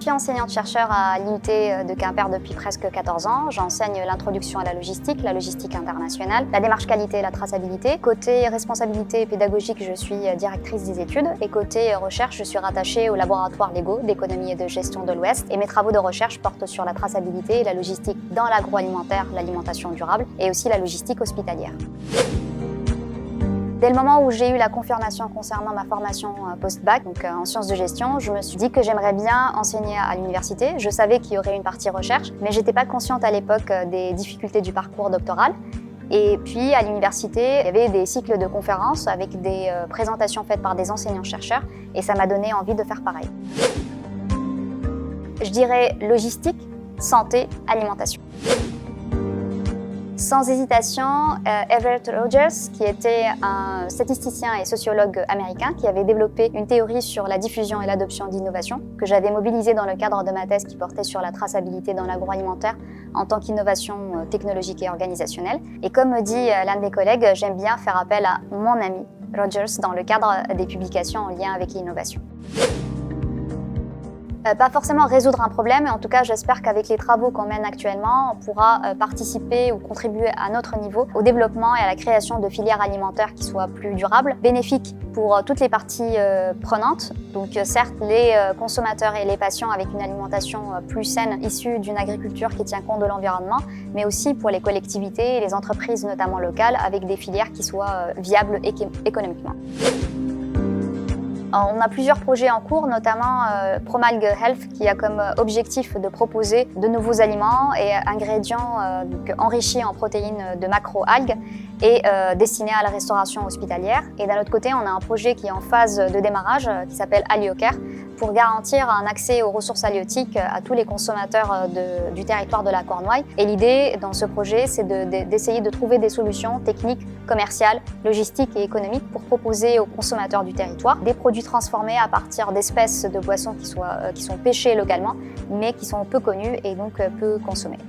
Je suis enseignante-chercheur à l'IUT de Quimper depuis presque 14 ans. J'enseigne l'introduction à la logistique internationale, la démarche qualité et la traçabilité. Côté responsabilité pédagogique, je suis directrice des études. Et côté recherche, je suis rattachée au laboratoire LEGO d'économie et de gestion de l'Ouest. Et mes travaux de recherche portent sur la traçabilité et la logistique dans l'agroalimentaire, l'alimentation durable et aussi la logistique hospitalière. Dès le moment où j'ai eu la confirmation concernant ma formation post-bac, donc en sciences de gestion, je me suis dit que j'aimerais bien enseigner à l'université. Je savais qu'il y aurait une partie recherche, mais j'étais pas consciente à l'époque des difficultés du parcours doctoral. Et puis à l'université, il y avait des cycles de conférences avec des présentations faites par des enseignants-chercheurs et ça m'a donné envie de faire pareil. Je dirais logistique, santé, alimentation. Sans hésitation, Everett Rogers, qui était un statisticien et sociologue américain qui avait développé une théorie sur la diffusion et l'adoption d'innovation que j'avais mobilisée dans le cadre de ma thèse qui portait sur la traçabilité dans l'agroalimentaire en tant qu'innovation technologique et organisationnelle. Et comme me dit l'un de mes collègues, j'aime bien faire appel à mon ami Rogers dans le cadre des publications en lien avec l'innovation. Pas forcément résoudre un problème, mais en tout cas j'espère qu'avec les travaux qu'on mène actuellement, on pourra participer ou contribuer à notre niveau au développement et à la création de filières alimentaires qui soient plus durables, bénéfiques pour toutes les parties prenantes. Donc certes les consommateurs et les patients avec une alimentation plus saine issue d'une agriculture qui tient compte de l'environnement, mais aussi pour les collectivités et les entreprises notamment locales avec des filières qui soient viables économiquement. On a plusieurs projets en cours, notamment Promalg Health qui a comme objectif de proposer de nouveaux aliments et ingrédients enrichis en protéines de macro-algues et destinés à la restauration hospitalière. Et d'un autre côté, on a un projet qui est en phase de démarrage qui s'appelle AlioCare pour garantir un accès aux ressources halieutiques à tous les consommateurs du territoire de la Cornouaille. Et l'idée dans ce projet, c'est d'essayer de trouver des solutions techniques, commerciales, logistiques et économiques pour proposer aux consommateurs du territoire des produits transformés à partir d'espèces de boissons qui sont pêchées localement, mais qui sont peu connues et donc peu consommées.